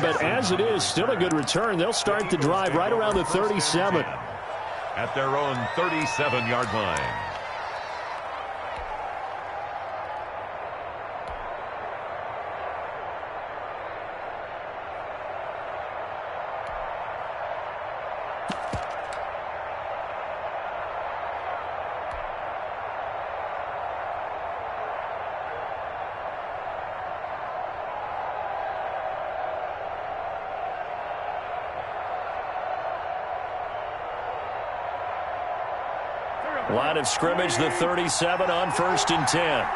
more, but as it is, still a good return. They'll start the drive right around the 37. At their own 37-yard line. Line of scrimmage, the 37 on 1st and 10.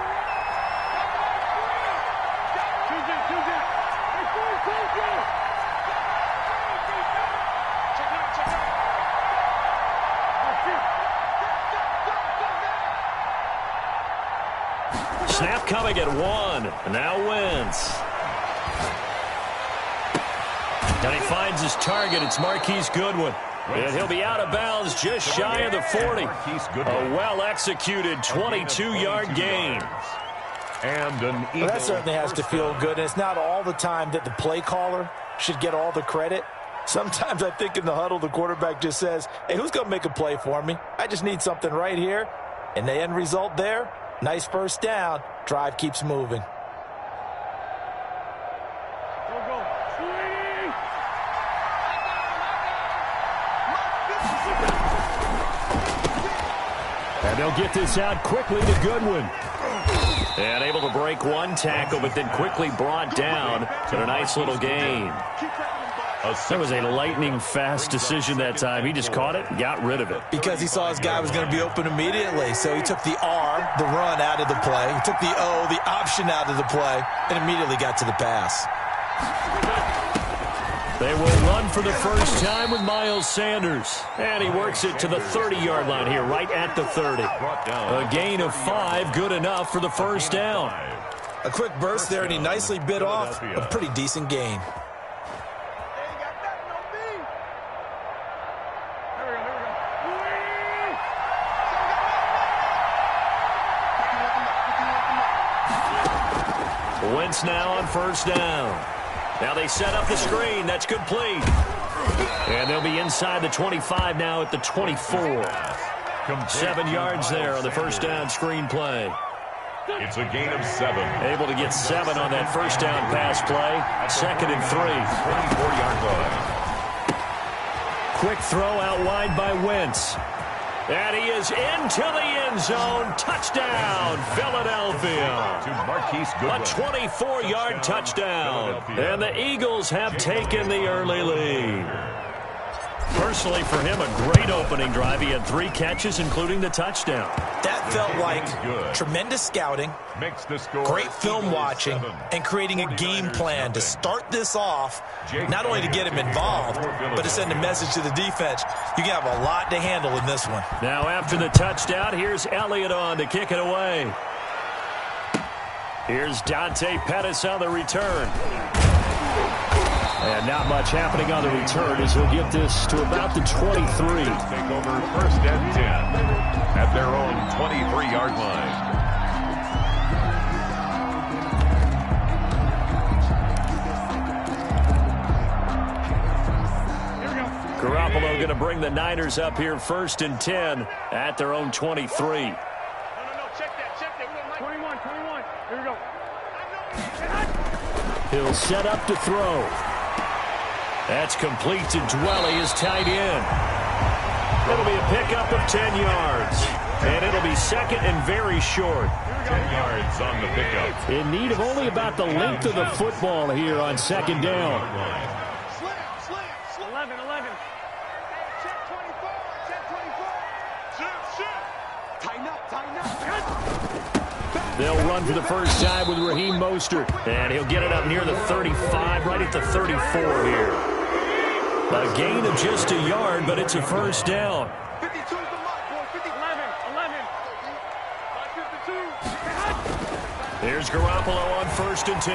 Snap coming at 1. Now Wentz. And he finds his target. It's Marquise Goodwin. And he'll be out of bounds just shy of the 40. A well-executed 22-yard gain. Well, that certainly has to feel good. And it's not all the time that the play caller should get all the credit. Sometimes I think in the huddle, the quarterback just says, hey, who's going to make a play for me? I just need something right here. And the end result there, nice first down. Drive keeps moving. And they'll get this out quickly to Goodwin. And able to break one tackle, but then quickly brought down to a nice little gain. That was a lightning-fast decision that time. He just caught it and got rid of it. Because he saw his guy was going to be open immediately. So he took the R, the run, out of the play. He took the O, the option, out of the play, and immediately got to the pass. They will run for the first time with Miles Sanders. And he works it to the 30-yard line here, right at the 30. A gain of 5, good enough for the first down. A quick burst there, and he nicely bit off a pretty decent gain. Wentz now on first down. Now they set up the screen. That's complete. And they'll be inside the 25 now at the 24. 7 yards there on the first down screen play. It's a gain of 7. Able to get 7 on that first down pass play. 2nd and 3. 24-yard line. Quick throw out wide by Wentz. And he is into the end zone. Touchdown, Philadelphia. To Marquise Goodwin. A 24-yard touchdown. And the Eagles have taken the early lead. Personally, for him, a great opening drive. He had 3 catches, including the touchdown. That felt like tremendous scouting, great film watching, and creating a game plan to start this off, not only to get him involved, but to send a message to the defense. You can have a lot to handle in this one. Now, after the touchdown, here's Elliott on to kick it away. Here's Dante Pettis on the return. And not much happening on the return as he'll get this to about the 23. Take over 1st and 10 at their own 23-yard line. Garoppolo going to bring the Niners up here 1st and 10 at their own 23. No, check that. 21. Here we go. He'll set up to throw. That's complete to Dwelly, his tight end. It'll be a pickup of 10 yards. And it'll be 2nd and very short. 10 yards on the pickup. In need of only about the length of the football here on 2nd down. 11. Check 24. Tighten up. They'll run for the first time with Raheem Mostert. And he'll get it up near the 35, right at the 34 here. A gain of just a yard, but it's a first down. 52 is the mark, boy. 11. 52. Here's Garoppolo on 1st and 10.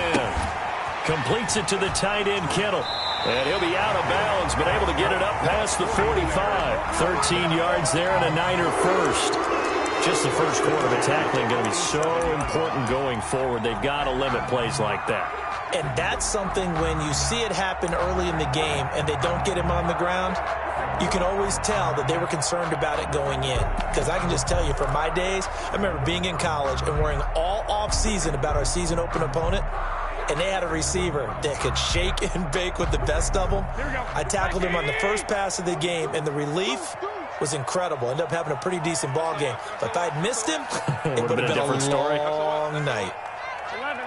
Completes it to the tight end, Kittle. And he'll be out of bounds, but able to get it up past the 45. 13 yards there and a Niner first. Just the first quarter of the tackling going to be so important going forward. They've got to limit plays like that. And that's something when you see it happen early in the game and they don't get him on the ground, you can always tell that they were concerned about it going in. Because I can just tell you, from my days, I remember being in college and worrying all off-season about our season open opponent, and they had a receiver that could shake and bake with the best of them. I tackled him on the first pass of the game, and the relief was incredible. Ended up having a pretty decent ball game. But if I had missed him, it would have been a different story. Long night. 11.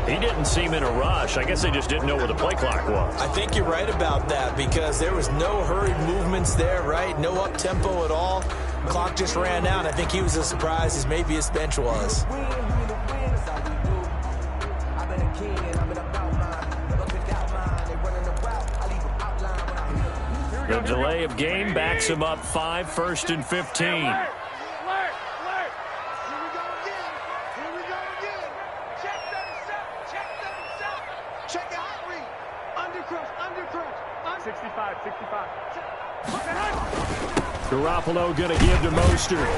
He didn't seem in a rush. I guess they just didn't know where the play clock was. I think you're right about that because there was no hurried movements there, right? No up-tempo at all. Clock just ran out. I think he was as surprised as maybe his bench was. The delay of game backs him up 5, 1st and 15. Garoppolo going to give to Mostert.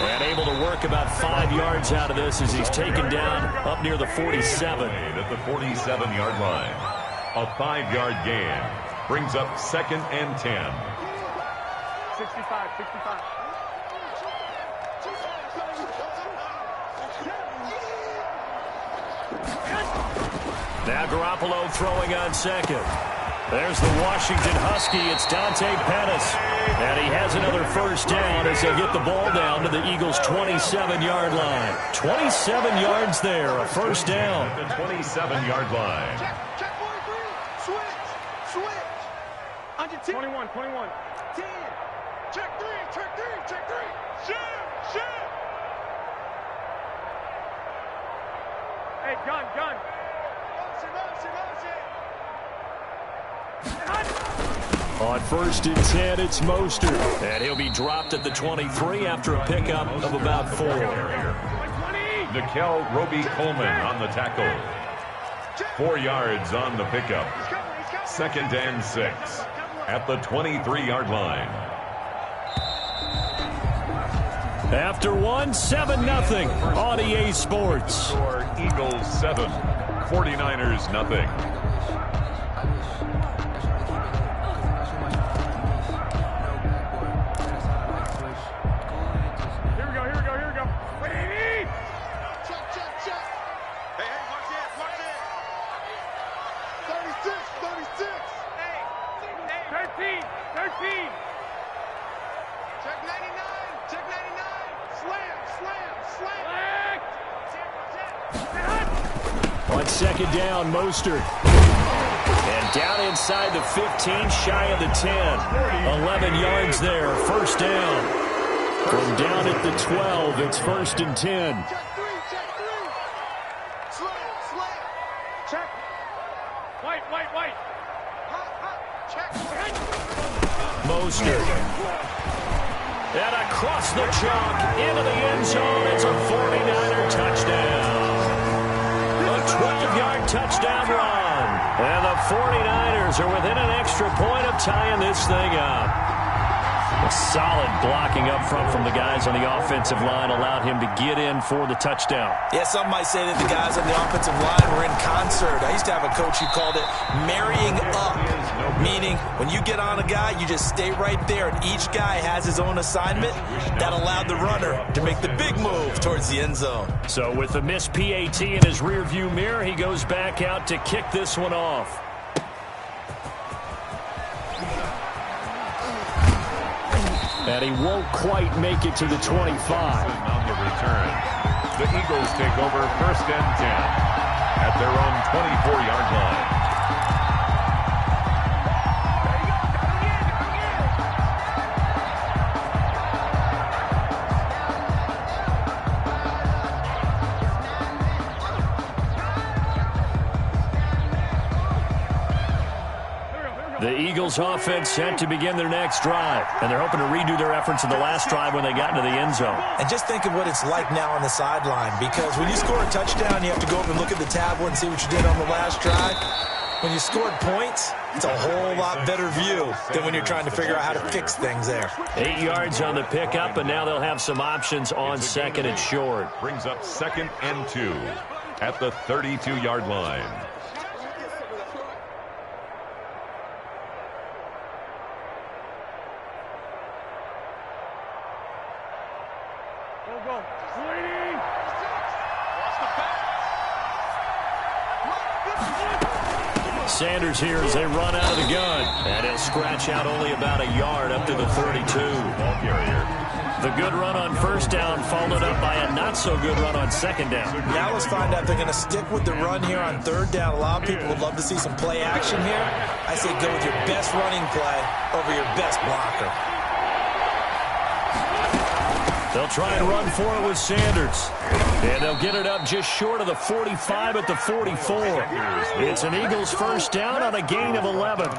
And able to work about 5 yards out of this as he's taken down up near the 47. At the 47-yard line. A 5-yard gain brings up 2nd and 10. 65. Now Garoppolo throwing on 2nd. There's the Washington Husky. It's Dante Pettis. And he has another first down as they get the ball down to the Eagles' 27-yard line. 27 yards there, a first down. At the 27-yard line. Check 43. Switch. Under 10. 21. 10. Check 3. Shit. Hey, gun. On 1st and 10, it's Mostert. And he'll be dropped at the 23 after a pickup of about 4. Nickel Roby-Coleman on the tackle. 4 yards on the pickup. 2nd and 6 at the 23-yard line. After 1, 7-0 on EA Sports. For Eagles 7, 49ers nothing. On 2nd down, Mostert. And down inside the 15, shy of the 10. 11 yards there, first down. From down at the 12, it's 1st and 10. Check 3. Check. White. Check. Mostert. And across the chalk, into the end zone. It's a 49er touchdown. A 12-yard touchdown run. And the 49ers are within an extra point of tying this thing up. A solid blocking up front from the guys on the offensive line allowed him to get in for the touchdown. Yeah, some might say that the guys on the offensive line were in concert. I used to have a coach who called it marrying up, meaning when you get on a guy, you just stay right there, and each guy has his own assignment. That allowed the runner to make the big move towards the end zone. So with the missed PAT in his rearview mirror, he goes back out to kick this one off. And he won't quite make it to the 25. On the return, the Eagles take over 1st and 10 at their own 24-yard line. The Eagles offense set to begin their next drive, and they're hoping to redo their efforts in the last drive when they got into the end zone. And just think of what it's like now on the sideline, because when you score a touchdown, you have to go up and look at the tablet and see what you did on the last drive. when you scored points, it's a whole lot better view than when you're trying to figure out how to fix things there. 8 yards on the pickup, and now they'll have some options on second and short. Brings up 2nd and 2 at the 32-yard line. Sanders here as they run out of the gun. And he'll scratch out only about a yard up to the 32. Ball carrier. The good run on first down followed up by a not-so-good run on second down. Now let's find out if they're going to stick with the run here on third down. A lot of people would love to see some play action here. I say go with your best running play over your best blocker. They'll try and run for it with Sanders. And they'll get it up just short of the 45 at the 44. It's an Eagles first down on a gain of 11.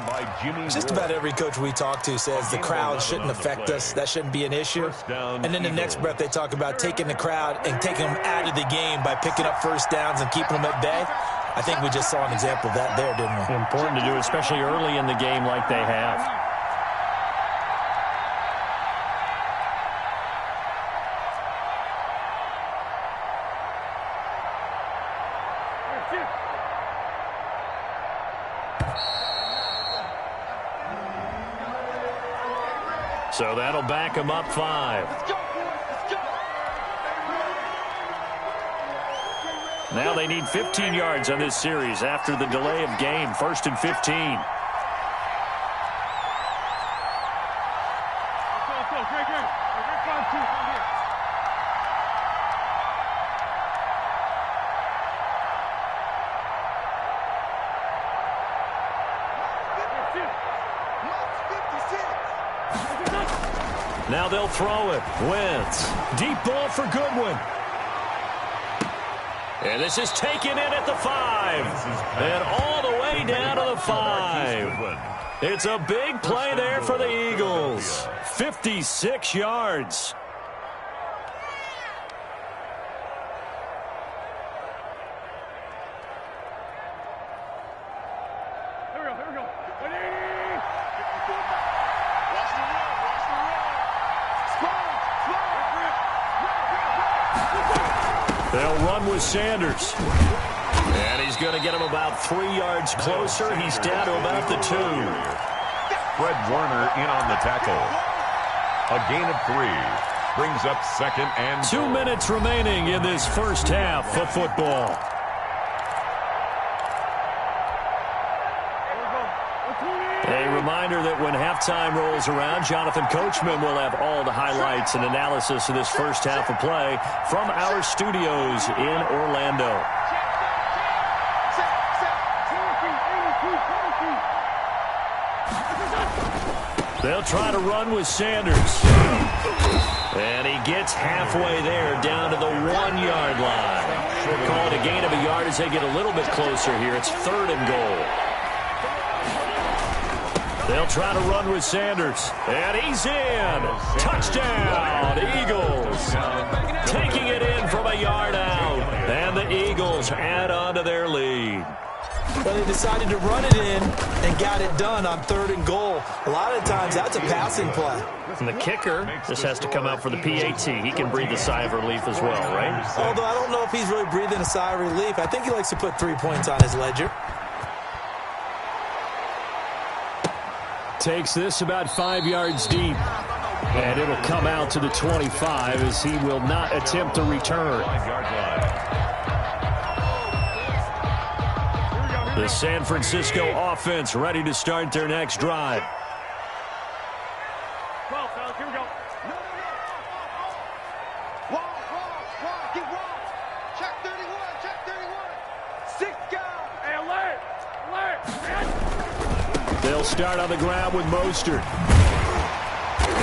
Just about every coach we talk to says the crowd shouldn't affect us. That shouldn't be an issue. And then the next breath they talk about taking the crowd and taking them out of the game by picking up first downs and keeping them at bay. I think we just saw an example of that there, didn't we? Important to do, especially early in the game like they have. So that'll back him up 5. Now they need 15 yards on this series after the delay of game. 1st and 15. Now they'll throw it. Wentz. Deep ball for Goodwin. And this is taken in at the 5. And all the way down to the 5. It's a big play there for the Eagles. 56 yards. They'll run with Sanders. And he's going to get him about 3 yards closer. He's down to about the 2. Fred Warner in on the tackle. A gain of 3. Brings up 2nd and 2 minutes remaining in this first half of football. A reminder that when halftime rolls around, Jonathan Coachman will have all the highlights and analysis of this first half of play from our studios in Orlando. They'll try to run with Sanders. And he gets halfway there down to the 1-yard line. Call it a gain of a yard as they get a little bit closer here. It's 3rd and goal. They'll try to run with Sanders. And he's in. Touchdown, Eagles. Taking it in from a yard out. And the Eagles add on to their lead. Well, they decided to run it in and got it done on 3rd and goal. A lot of times, that's a passing play. And the kicker just has to come out for the PAT. He can breathe a sigh of relief as well, right? Although I don't know if he's really breathing a sigh of relief. I think he likes to put 3 points on his ledger. Takes this about 5 yards deep. And it'll come out to the 25 as he will not attempt to return. The San Francisco offense ready to start their next drive. 12, fellas, here we go. Wall, get wall. Check 31, check 31. 6 guys. Hey, alert. They'll start on the ground with Mostert.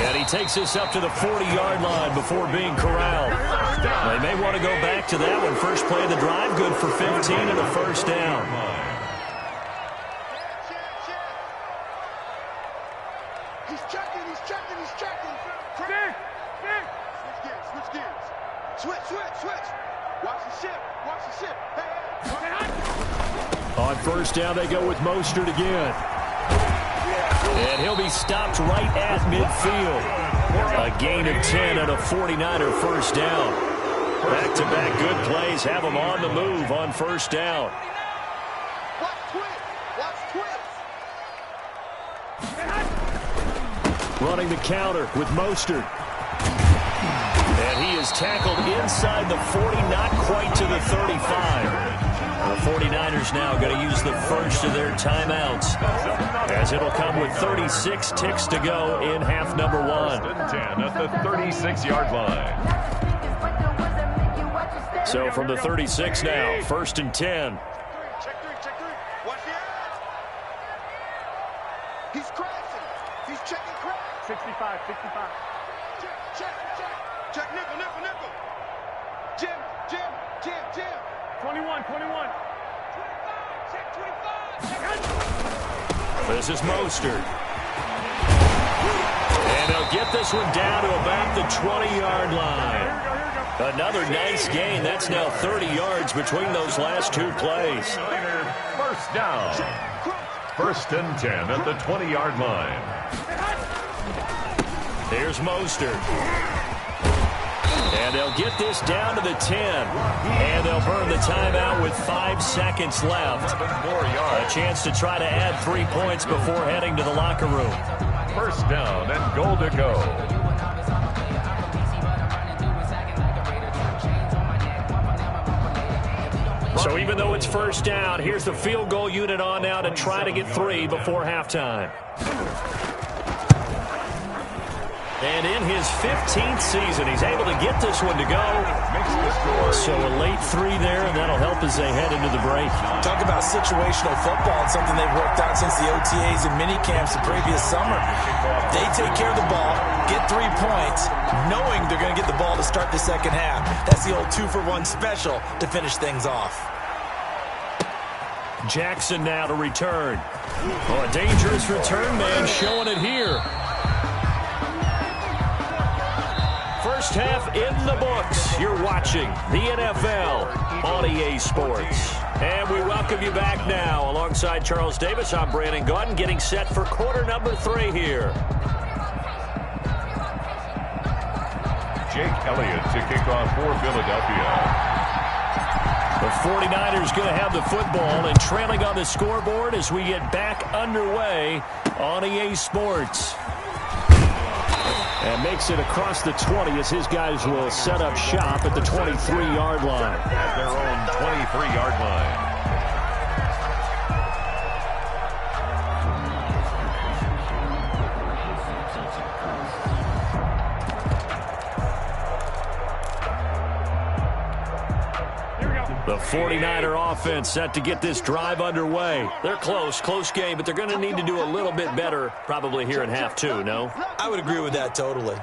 And he takes this up to the 40-yard line before being corralled. They may want to go back to that one. First play of the drive, good for 15 and a first down. He's checking. Switch gears. Switch. Watch the ship. Hey. On first down, they go with Mostert again. And he'll be stopped right at midfield. A gain of 10 and a 49er first down. Back-to-back good plays have them on the move on first down. Running the counter with Mostert. And he is tackled inside the 40, not quite to the 35. The 49ers now going to use the first of their timeouts, as it'll come with 36 ticks to go in half number 1. 10 at the 36-yard line. So from the 36 now, first and 10. Check three. Watch the edge. He's crashing. He's checking crash. 65. Check nickel. Jim. 21. 25. Check 25. This is Mostert. And they'll get this one down to about the 20-yard line. Another nice gain. That's now 30 yards between those last two plays. First down. First and 10 at the 20-yard line. Here's Mostert. And they'll get this down to the 10. And they'll burn the timeout with 5 seconds left. A chance to try to add 3 points before heading to the locker room. First down and goal to go. So even though it's first down, here's the field goal unit on now to try to get 3 before halftime. And in his 15th season, he's able to get this one to go. So a late 3 there, and that'll help as they head into the break. Talk about situational football, and something they've worked out since the OTAs and mini camps the previous summer. They take care of the ball, get 3 points, knowing they're going to get the ball to start the second half. That's the old 2-for-1 special to finish things off. Jackson now to return. Oh, a dangerous return man showing it here. First half in the books. You're watching the NFL on EA Sports. And we welcome you back now. Alongside Charles Davis, I'm Brandon Gaudin, getting set for quarter number 3 here. Jake Elliott to kick off for Philadelphia. The 49ers going to have the football and trailing on the scoreboard as we get back underway on EA Sports. And makes it across the 20 as his guys will set up shop at the 23-yard line. At their own 23-yard line. The 49er offense set to get this drive underway. They're close game, but they're going to need to do a little bit better probably here in half 2, no? I would agree with that totally.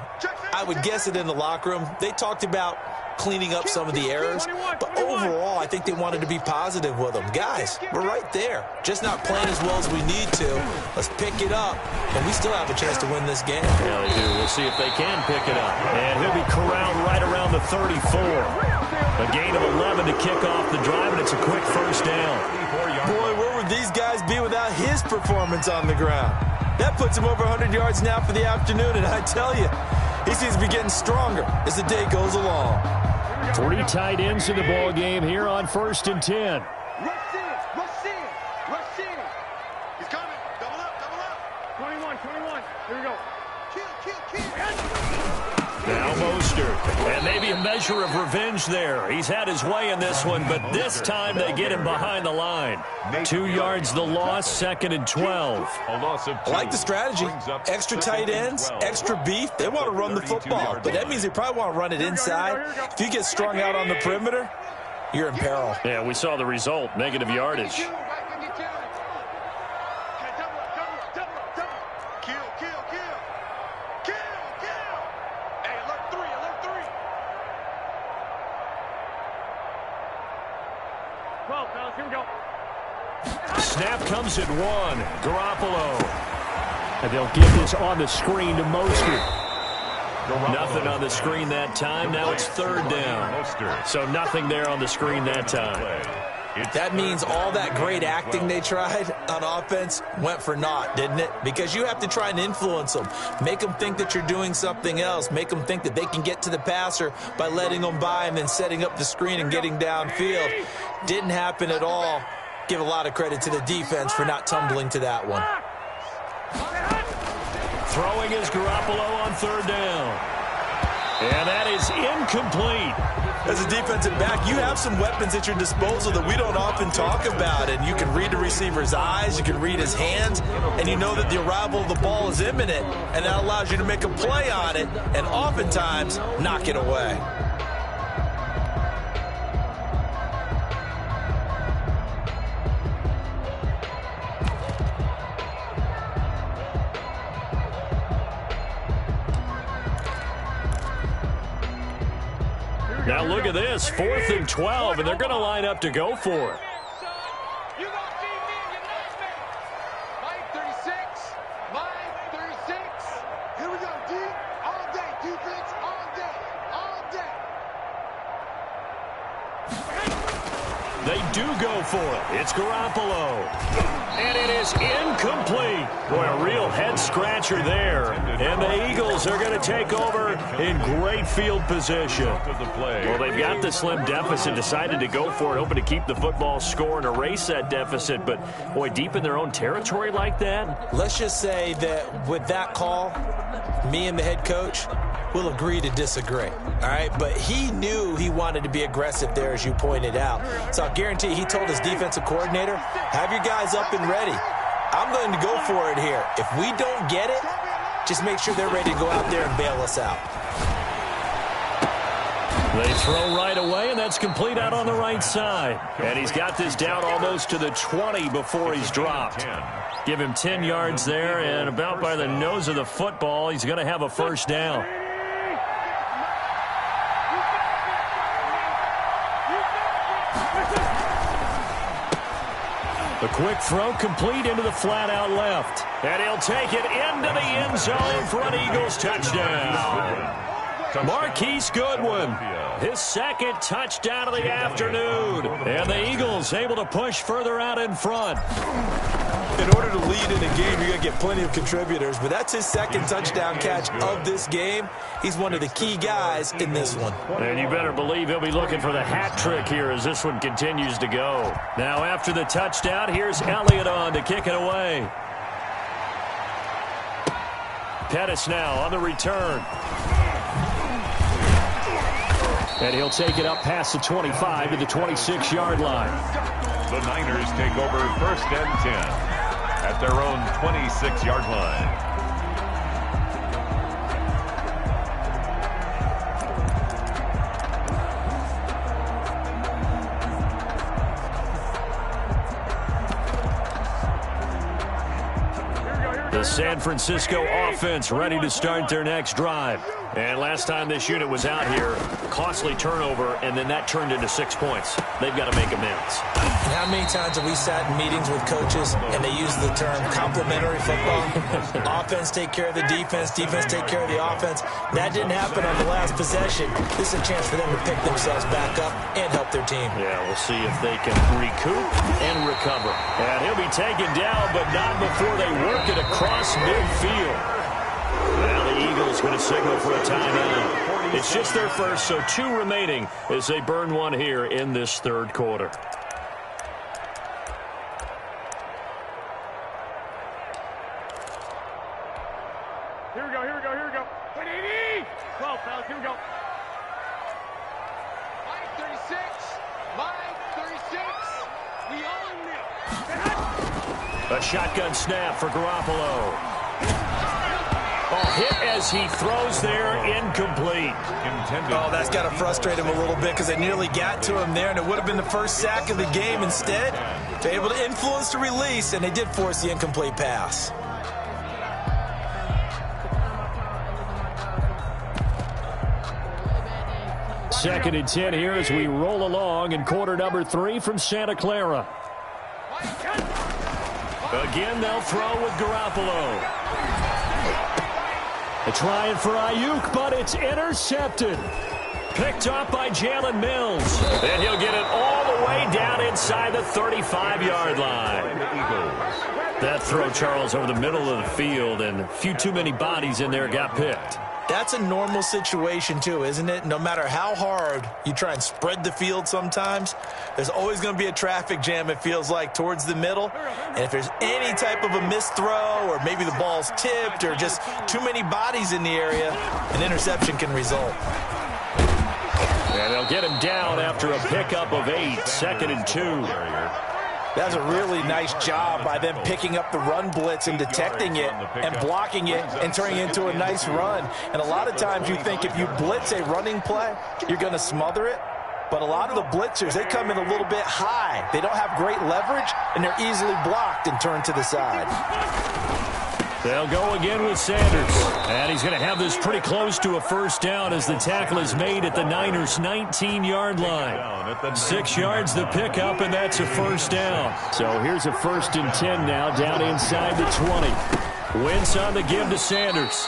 I would guess it in the locker room. They talked about cleaning up some of the errors, but overall, I think they wanted to be positive with them. Guys, we're right there. Just not playing as well as we need to. Let's pick it up, and we still have a chance to win this game. Yeah, they do. We'll see if they can pick it up. And he'll be corralled right around the 34. A gain of 11 to kick off the drive, and it's a quick first down. Boy, where would these guys be without his performance on the ground? That puts him over 100 yards now for the afternoon, and I tell you, he seems to be getting stronger as the day goes along. 3 tight ends in the ball game here on first and 10. Rush in. He's coming. Double up. 21. Here we go. Kill. Now Mostert. And maybe a measure of revenge there. He's had his way in this one, but this time they get him behind the line. 2 yards the loss, second and 12. I like the strategy. Extra tight ends, extra beef. They want to run the football, but that means they probably want to run it inside. If you get strung out on the perimeter, you're in peril. Yeah, we saw the result, negative yardage. Snap comes at 1. Garoppolo. And they'll get this on the screen to Mostert. Nothing on the screen that time. Now it's third down. So nothing there on the screen that time. That means all that great acting they tried on offense went for naught, didn't it? Because you have to try and influence them. Make them think that you're doing something else. Make them think that they can get to the passer by letting them by and then setting up the screen and getting downfield. Didn't happen at all. Give a lot of credit to the defense for not tumbling to that one. Throwing is Garoppolo on third down. And that is incomplete. As a defensive back, you have some weapons at your disposal that we don't often talk about. And you can read the receiver's eyes, you can read his hands, and you know that the arrival of the ball is imminent. And that allows you to make a play on it and oftentimes knock it away. Now look at this, 4th and 12, and they're going to line up to go for it. You gonna beat me and you're not me. Mike 36, Mike 36. Here we go, D. All day, defense, all day, all day. They do go for it. It's Garoppolo. And it is incomplete. Boy, a real head-scratcher there. And the Eagles are going to take over in great field position. Well, they've got the slim deficit, decided to go for it, hoping to keep the football score and erase that deficit. But, boy, deep in their own territory like that. Let's just say that with that call, me and the head coach will agree to disagree. All right, but he knew he wanted to be aggressive there, as you pointed out. So I'll guarantee he told his defensive coordinator, have your guys up and ready. I'm going to go for it here. If we don't get it, just make sure they're ready to go out there and bail us out. They throw right away, and that's complete out on the right side. And he's got this down almost to the 20 before he's dropped. Give him 10 yards there, and about by the nose of the football, he's going to have a first down. The quick throw complete into the flat out left. And he'll take it into the end zone for an Eagles touchdown. Marquise Goodwin, his second touchdown of the afternoon. And the Eagles able to push further out in front. In order to lead in a game, you're going to get plenty of contributors, but that's his second touchdown catch of this game. He's one of the key guys in this one. And you better believe he'll be looking for the hat trick here as this one continues to go. Now after the touchdown, here's Elliott on to kick it away. Pettis now on the return. And he'll take it up past the 25 to the 26-yard line. The Niners take over 1st and 10 at their own 26-yard line. The San Francisco offense ready to start their next drive. And last time this unit was out here, costly turnover, and then that turned into 6 points. They've got to make amends. How many times have we sat in meetings with coaches and they use the term complementary football? Offense take care of the defense, defense take care of the offense. That didn't happen on the last possession. This is a chance for them to pick themselves back up and help their team. Yeah, we'll see if they can recoup and recover. And he'll be taken down, but not before they work it across midfield. Now the Eagles going to signal for a timeout. It's just their first, so 2 remaining as they burn one here in this third quarter. Here we go, here we go, here we go. 180! 12, fellas, here we go. Mike 36, Mike 36. We own this. A shotgun snap for Garoppolo. Hit as he throws there, incomplete. Oh, that's got to frustrate him a little bit because they nearly got to him there, and it would have been the first sack of the game. Instead, they're able to influence the release, and they did force the incomplete pass. Second and 10 here as we roll along in quarter number 3 from Santa Clara. Again, they'll throw with Garoppolo. They're trying for Ayuk, but it's intercepted. Picked up by Jalen Mills. And he'll get it all the way down inside inside the 35-yard line. That throw, Charles, over the middle of the field, and a few too many bodies in there got picked. That's a normal situation, too, isn't it? No matter how hard you try and spread the field sometimes, there's always going to be a traffic jam, it feels like, towards the middle. And if there's any type of a missed throw or maybe the ball's tipped or just too many bodies in the area, an interception can result. And they'll get him down after a pickup of 8, 2nd and 2. That's a really nice job by them picking up the run blitz and detecting it and blocking it and turning it into a nice run. And a lot of times you think if you blitz a running play, you're going to smother it. But a lot of the blitzers, they come in a little bit high. They don't have great leverage, and they're easily blocked and turned to the side. They'll go again with Sanders. And he's going to have this pretty close to a first down as the tackle is made at the Niners' 19-yard line. 6 yards the pickup, and that's a first down. So here's a 1st and 10 now, down inside the 20. Wentz on the give to Sanders.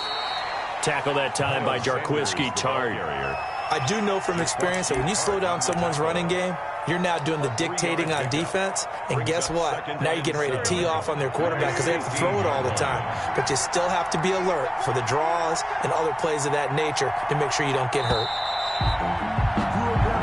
Tackle that time by Jarquiski Tart. I do know from experience that when you slow down someone's running game, you're now doing the dictating on defense, and guess what? Now you're getting ready to tee off on their quarterback because they have to throw it all the time. But you still have to be alert for the draws and other plays of that nature to make sure you don't get hurt.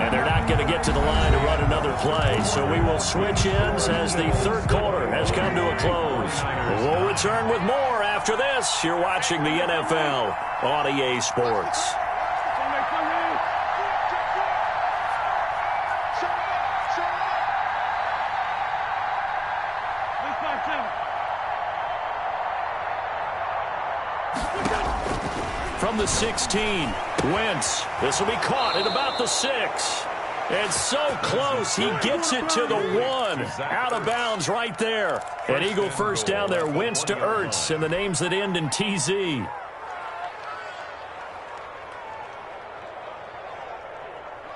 And they're not going to get to the line to run another play, so we will switch ends as the third quarter has come to a close. We'll return with more after this. You're watching the NFL on EA Sports. From the 16, Wentz. This will be caught at about the 6. And so close, he gets it to the 1. Out of bounds right there. An Eagle first down there. Wentz to Ertz, and the names that end in TZ.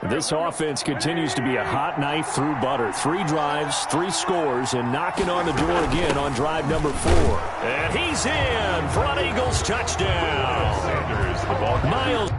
This offense continues to be a hot knife through butter. 3 drives, 3 scores, and knocking on the door again on drive number 4. And he's in for an Eagles touchdown. Miles.